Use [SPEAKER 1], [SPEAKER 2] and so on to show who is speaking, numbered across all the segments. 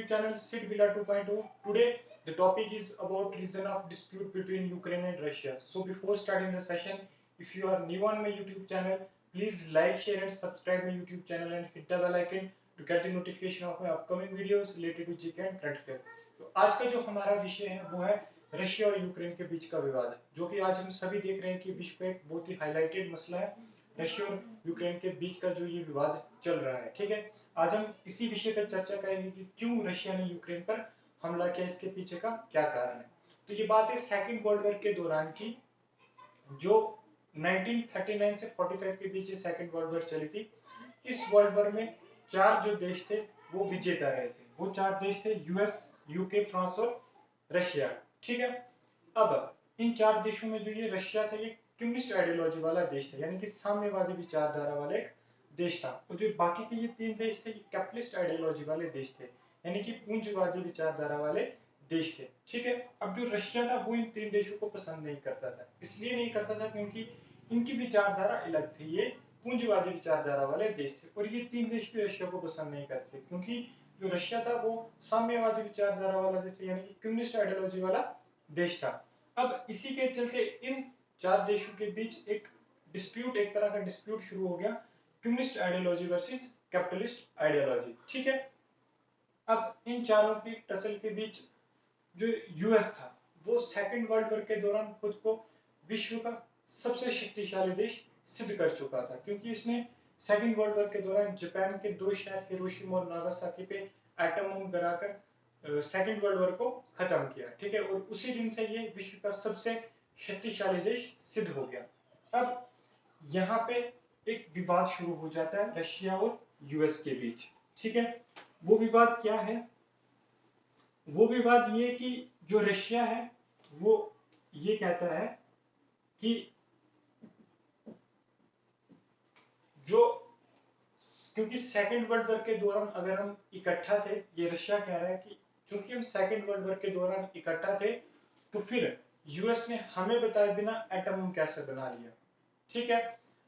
[SPEAKER 1] channel Sid Villa 2.0. Today the topic is about reason of dispute between Ukraine and Russia. So before starting the session, if you are new on my YouTube channel, please like, share and subscribe my YouTube channel and hit the bell icon to get the notification of my upcoming videos related to GK and current affair. तो आज का जो हमारा विषय है वो है Russia और यूक्रेन के बीच का विवाद, जो कि आज हम सभी देख रहे हैं कि विश्व का एक बहुत ही हाईलाइटेड मसला है रशिया और यूक्रेन के बीच का जो ये विवाद चल रहा है। ठीक है, आज हम इसी विषय पर चर्चा करेंगे कि क्यों रशिया ने यूक्रेन पर हमला किया, इसके पीछे का क्या कारण है। तो ये बात है सेकेंड वर्ल्ड वॉर के दौरान की, जो 1939 से 45 के बीच सेकेंड वर्ल्ड वॉर चली थी। इस वर्ल्ड वॉर में चार जो देश थे वो विजेता रहे थे। वो चार देश थे यूएस, यूके, फ्रांस और रशिया। ठीक है, अब इन चार देशों में जो ये रशिया था ये कम्युनिस्ट आइडियोलॉजी वाला देश था, यानी कि साम्यवादी विचारधारा वाला एक देश था। और जो बाकी के ये तीन देश थे ये कैपिटलिस्ट आइडियोलॉजी वाले देश थे, यानी कि पूंजीवादी विचारधारा वाले देश थे। ठीक है, अब जो रशिया था वो इन तीन देशों को पसंद नहीं करता था। इसलिए नहीं करता था क्योंकि इनकी विचारधारा अलग थी, ये पूंजीवादी विचारधारा वाले देश थे। और ये तीन देश भी रशिया को पसंद नहीं करते क्योंकि जो रशिया था वो साम्यवादी विचारधारा वाला देश, यानी कि कम्युनिस्ट आइडियोलॉजी वाला देश था। अब इसी के चलते इन चार देशों के बीच एक डिस्प्यूट, एक तरह का डिस्प्यूट शुरू हो गया, communist ideology versus capitalist ideology. ठीक है, अब इन चारों की टसल के बीच जो यूएस था वो सेकेंड वर्ल्ड वॉर के दौरान खुद को विश्व का सबसे शक्तिशाली देश सिद्ध कर चुका था, क्योंकि इसने सेकेंड वर्ल्ड वॉर के दौरान जापान के दो शहर हिरोशिमा और नागासाकी पे एटम बम गिराकर सेकेंड वर्ल्ड वॉर को खत्म किया। ठीक है, और उसी दिन से ये विश्व का सबसे शक्तिशाली देश सिद्ध हो गया। अब यहाँ पे एक विवाद शुरू हो जाता है रशिया और यूएस के बीच। ठीक है, वो विवाद क्या है? वो विवाद ये कि जो रशिया है वो ये कहता है कि जो, क्योंकि सेकेंड वर्ल्ड वॉर के दौरान अगर हम इकट्ठा थे, ये रशिया कह रहा है कि चूंकि हम सेकेंड वर्ल्ड वॉर के दौरान इकट्ठा थे तो फिर यूएस ने हमें बताए बिना एटम बम कैसे बना लिया। ठीक है,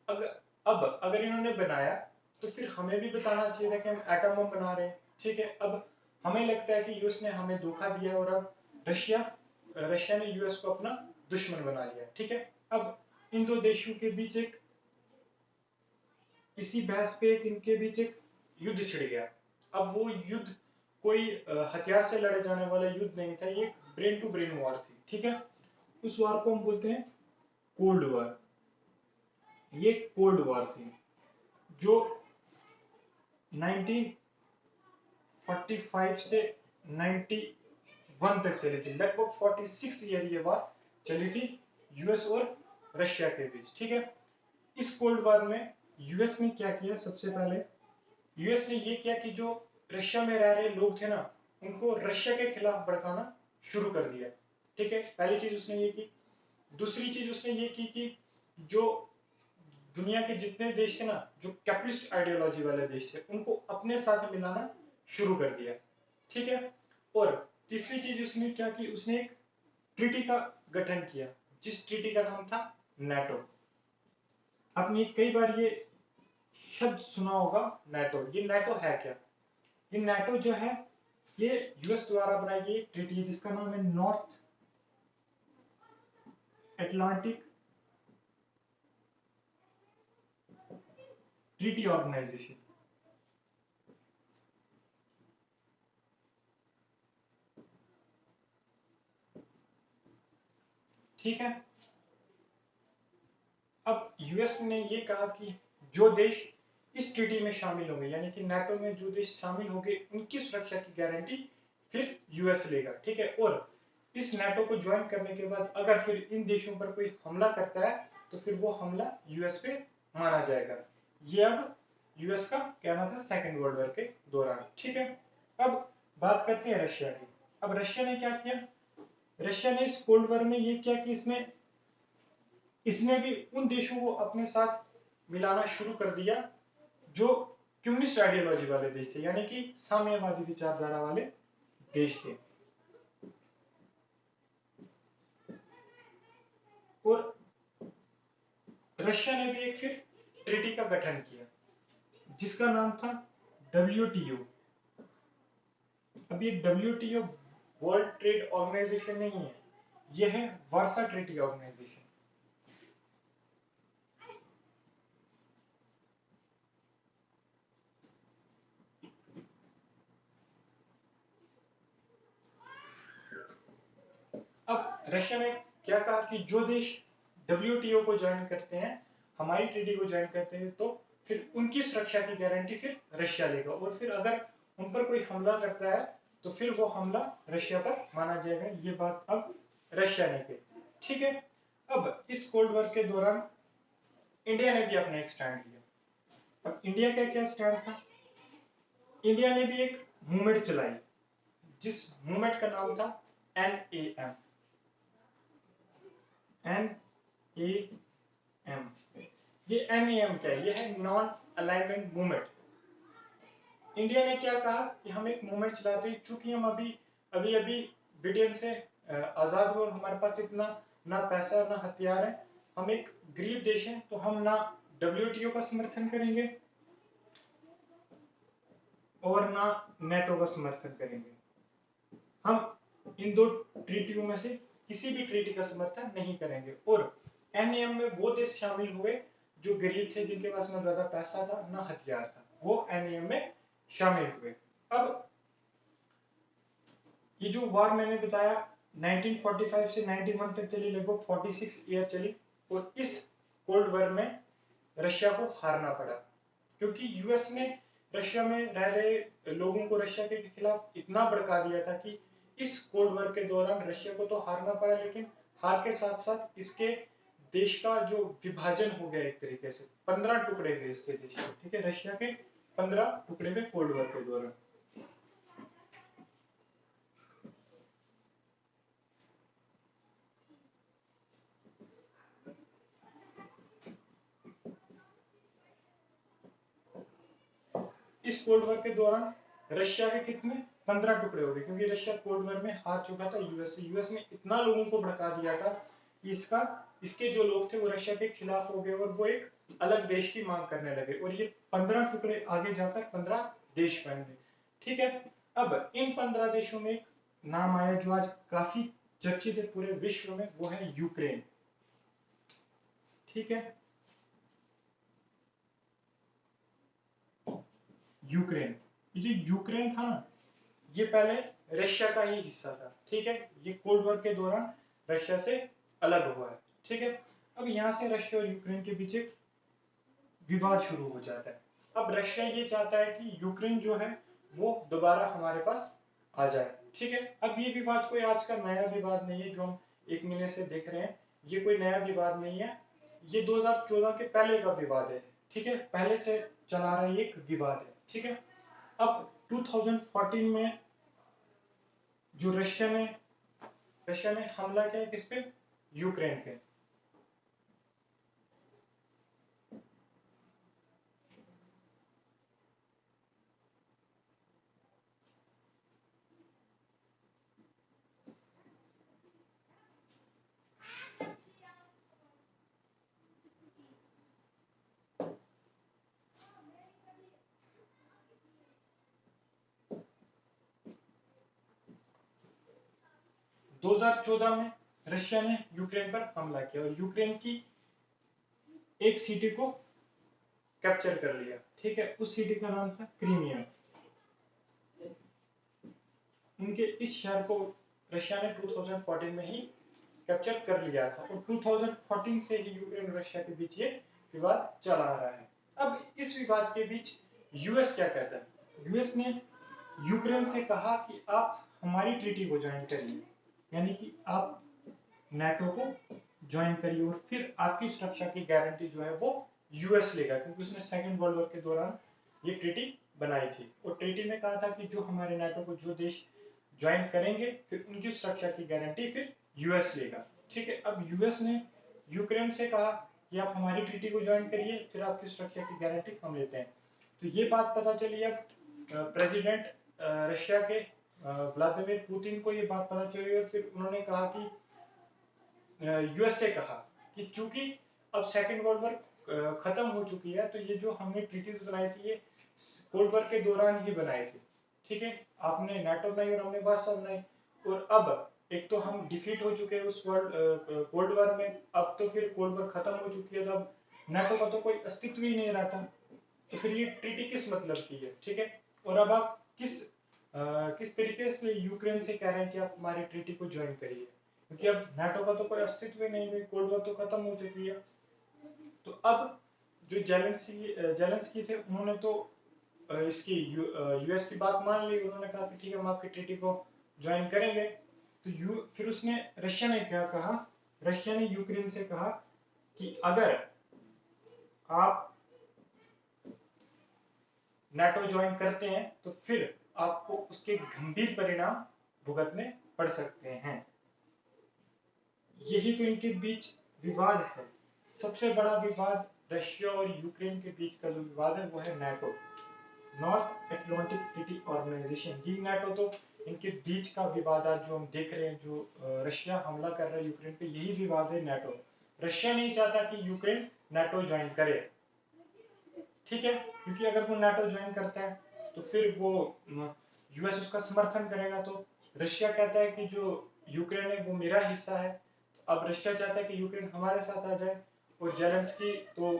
[SPEAKER 1] अब अगर इन्होंने बनाया तो फिर हमें भी बताना चाहिए था कि हम एटम बम बना रहे हैं। ठीक है, अब हमें लगता है कि यूएस ने हमें धोखा दिया और अब रशिया ने यूएस को अपना दुश्मन बना लिया। ठीक है, अब इन दो देशों के बीच एक, इसी बहस पे इनके बीच एक युद्ध छिड़ गया। अब वो युद्ध कोई हथियार से लड़े जाने वाला युद्ध नहीं था, ये ब्रेन टू ब्रेन वॉर थी। ठीक है, उस वॉर को हम बोलते हैं कोल्ड वॉर। ये कोल्ड वॉर थी जो 1945 से 91 तक चली थी। लगभग 46 ईयर ये वॉर चली थी यूएस और रशिया के बीच। ठीक है, इस कोल्ड वॉर में यूएस ने क्या किया? सबसे पहले यूएस ने ये किया कि जो रशिया में रह रहे लोग थे ना, उनको रशिया के खिलाफ भड़काना शुरू कर दिया। ठीक है, पहली चीज उसने ये की। दूसरी चीज उसने ये की कि जो दुनिया के जितने देश थे ना, जो कैपिटलिस्ट आइडियोलॉजी वाले देश थे, उनको अपने साथ मिलाना शुरू कर दिया। ठीक है, और तीसरी चीज उसने क्या की? उसने एक ट्रीटी का गठन किया, जिस ट्रीटी का नाम था नेटो। आपने कई बार ये शब्द सुना होगा नेटो। ये नेटो है क्या? ये नेटो जो है ये यूएस द्वारा बनाई गई ट्रीटी है जिसका नाम है नॉर्थ अटलांटिक ट्रीटी ऑर्गेनाइजेशन। ठीक है, अब यूएस ने ये कहा कि जो देश इस ट्रीटी में शामिल होंगे, यानी कि नाटो में जो देश शामिल होंगे, उनकी सुरक्षा की गारंटी फिर यूएस लेगा। ठीक है, और इस नाटो को ज्वाइन करने के बाद अगर फिर इन देशों पर कोई हमला करता है तो फिर वो हमला यूएस पे माना जाएगा। ये अब यूएस का कहना था सेकेंड वर्ल्ड वॉर के दौरान। ठीक है, अब बात करते हैं रशिया की। अब रशिया ने क्या किया? रशिया ने इस कोल्ड वॉर में ये किया कि इसने भी उन देशों को अपने साथ मिलाना शुरू कर दिया जो कम्युनिस्ट आइडियोलॉजी वाले देश थे, यानी कि साम्यवादी विचारधारा वाले देश थे। और रशिया ने भी एक फिर ट्रीटी का गठन किया जिसका नाम था WTO, अब ये WTO वर्ल्ड ट्रेड ऑर्गेनाइजेशन नहीं है, ये है वर्सा ट्रीटी ऑर्गेनाइजेशन। अब रशिया ने क्या कहा कि जो देश WTO को ज्वाइन करते हैं, हमारी ट्रीटी को ज्वाइन करते हैं, तो फिर उनकी सुरक्षा की गारंटी फिर रशिया लेगा, और फिर अगर उन पर कोई हमला करता है तो फिर वो हमला रशिया पर माना जाएगा। ये बात अब रशिया ने कही, ठीक है। अब इस कोल्ड वॉर के दौरान इंडिया ने भी अपना एक स्टैंड लिया। अब इंडिया का क्या स्टैंड था? इंडिया ने भी एक मूवमेंट चलाई, जिस मूवमेंट का नाम था NAM। NAM, ये NAM क्या है? ये है नॉन अलाइनमेंट मूवमेंट। इंडिया ने क्या कहा कि हम एक मूवमेंट चलाते हैं, चूंकि हम अभी अभी ब्रिटेन से आजाद हुए और हमारे पास इतना ना पैसा ना हथियार है, हम एक गरीब देश हैं, तो हम ना WTO का समर्थन करेंगे और ना नेटो का समर्थन करेंगे। हम इन दो ट्रीटियों में से किसी भी ट्रीटी का समर्थन नहीं करेंगे। और NAM में वो देश शामिल हुए जो गरीब थे, जिनके पास ना ज्यादा पैसा था ना हथियार था, वो NAM में शामिल हुए। अब ये जो वार मैंने बताया 1945 से 91 तक चली, लगभग 46 ईयर चली, और इस कोल्ड वॉर में रशिया को हारना पड़ा, क्योंकि यूएस ने रशिया में रह रहे लोगों को रशिया के खिलाफ इतना भड़का दिया था कि इस कोल्ड वॉर के दौरान रशिया को तो हारना पड़ा, लेकिन हार के साथ साथ इसके देश का जो विभाजन हो गया, एक तरीके से 15 टुकड़े हुए इसके देश के, ठीक है, रशिया के 15 टुकड़े हुए कोल्ड वॉर के दौरान। इस कोल्ड वॉर के दौरान रशिया के कितने 15 टुकड़े हो गए, क्योंकि रशिया कोल्ड वॉर में हार चुका था यूएस से। यूएस ने इतना लोगों को भड़का दिया था कि इसके जो लोग थे वो रशिया के खिलाफ हो गए और वो एक अलग देश की मांग करने लगे, और ये 15 टुकड़े आगे जाकर 15 देश बन गए, ठीक है। अब इन 15 देशों में एक नाम आया जो आज काफी चर्चित है पूरे विश्व में, वो है यूक्रेन, ठीक है। यूक्रेन, ये जो यूक्रेन था ना, ये पहले रशिया का ही हिस्सा था, ठीक है। ये कोल्ड वॉर के दौरान रशिया से अलग हुआ है, ठीक है। अब यहां से रशिया और यूक्रेन के बीच एक विवाद शुरू हो जाता है। अब रशिया ये चाहता है कि यूक्रेन जो है वो दोबारा हमारे पास आ जाए, ठीक है। अब ये विवाद कोई आज का नया विवाद नहीं है जो हम एक महीने से देख रहे हैं, ये कोई नया विवाद नहीं है, ये 2014 के पहले का विवाद है, ठीक है, पहले से चला रहा एक विवाद है, ठीक है। अब 2014 में जो रशिया ने हमला किया किस पे? यूक्रेन पे। 2014 में रशिया ने यूक्रेन पर हमला किया और यूक्रेन की एक सिटी को कैप्चर कर लिया, ठीक है। उस सिटी का नाम था क्रीमिया। उनके इस शहर को रशिया ने 2014 में ही कैप्चर कर लिया था, और 2014 से ही यूक्रेन और रशिया के बीच ये विवाद चला आ रहा है। अब इस विवाद के बीच यूएस क्या कहता है? यूएस ने यूक्रेन से कहा कि आप हमारी ट्रीटी को ज्वाइन करिए, यानी कि आप नेटो को ज्वाइन करिए, और फिर आपकी सुरक्षा की गारंटी जो है वो यूएस लेगा, क्योंकि उसने सेकेंड वर्ल्ड वॉर के दौरान ये ट्रीटी बनाई थी, और ट्रीटी में कहा था कि जो हमारे नेटो को जो देश ज्वाइन करेंगे फिर उनकी सुरक्षा की गारंटी फिर यूएस लेगा, ठीक है। अब यूएस ने यूक्रेन से कहा कि आप हमारी ट्रीटी को ज्वाइन करिए, फिर आपकी सुरक्षा की गारंटी हम लेते हैं। तो ये बात पता चली अब प्रेसिडेंट रशिया के व्लादिमीर पुतिन को ये बात पता चली, और फिर उन्होंने कहा कि यूएस से कहा कि चूंकि अब सेकेंड वर्ल्ड वॉर खत्म हो चुकी है, तो ये जो हमने ट्रीटीज बनाई थी ये कोल्ड वॉर के दौरान ही बनाई थी, ठीक है, आपने नाटो बनाई और हमने वार्सा बनाई, और अब एक तो हम डिफीट हो चुके हैं उस कोल्ड वॉर में, अब तो फिर कोल्ड वॉर खत्म हो चुकी है, तो अब नाटो का तो कोई अस्तित्व ही नहीं रहता, तो फिर ये ट्रीटी किस मतलब की है, ठीक है। और अब आप किस तरीके से यूक्रेन से कह रहे हैं कि आप हमारी ट्रीटी को ज्वाइन करिए, क्योंकि अब नाटो का तो कोई अस्तित्व ही नहीं है, कोल्ड वॉर तो खत्म हो चुकी है। तो अब जो जेलेंस्की थे, उन्होंने तो इसकी यूएस की बात मान ली, उन्होंने कहा कि ठीक है हम आपकी ट्रीटी को ज्वाइन करेंगे। तो फिर उसने रशिया ने क्या कहा, रशिया ने यूक्रेन से कहा कि अगर आप नाटो ज्वाइन करते हैं तो फिर आपको उसके गंभीर परिणाम भुगतने पड़ सकते हैं। यही तो इनके बीच विवाद है। सबसे बड़ा विवाद रशिया और यूक्रेन के बीच का जो विवाद है वो है NATO, North Atlantic Treaty Organization. ये नाटो तो इनके बीच का विवाद आज जो हम देख रहे हैं, जो रशिया हमला कर रहा है यूक्रेन पे, यही विवाद है नाटो। रशिया नहीं चाहता कि यूक्रेन नाटो ज्वाइन करे, ठीक है, क्योंकि अगर वो नाटो ज्वाइन करता है तो फिर वो यूएस उसका समर्थन करेगा। तो रशिया कहता है कि जो यूक्रेन है वो मेरा हिस्सा है, तो अब रशिया चाहता है कि यूक्रेन हमारे साथ आ जाए, और जेलेंस्की तो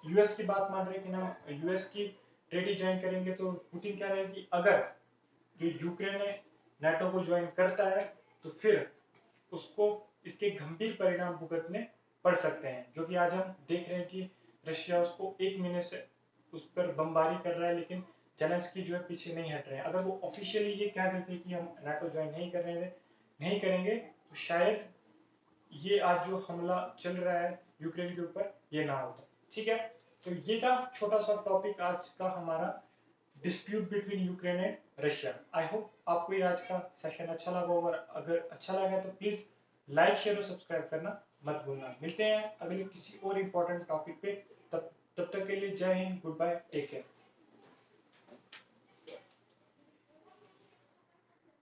[SPEAKER 1] यूएस की बात मान रहे हैं कि ना यूएस की ट्रीटी ज्वाइन करेंगे। तो पुतिन कह रहे हैं कि अगर जो यूक्रेन है नाटो को ज्वाइन करता है तो फिर उसको इसके गंभीर परिणाम भुगतने पड़ सकते हैं, जो कि आज हम देख रहे हैं कि रशिया उसको 1 महीने से उस पर बमबारी कर रहा है, लेकिन जेलेंस्की जो है पीछे नहीं हट रहे हैं। अगर वो ऑफिशियली ये कह देते कि हम नाटो ज्वाइन नहीं करेंगे तो शायद ये आज जो हमला चल रहा है यूक्रेन के ऊपर ये ना होता, ठीक है। तो ये था छोटा सा टॉपिक आज का हमारा, dispute between Ukraine and Russia. I hope आपको ये आज का सेशन अच्छा लगा होगा, अगर अच्छा लगा तो प्लीज लाइक शेयर और सब्सक्राइब करना मत भूलना। मिलते हैं अगले किसी और इम्पोर्टेंट टॉपिक पे, तब तक के लिए Jai Hind, good bye, take care.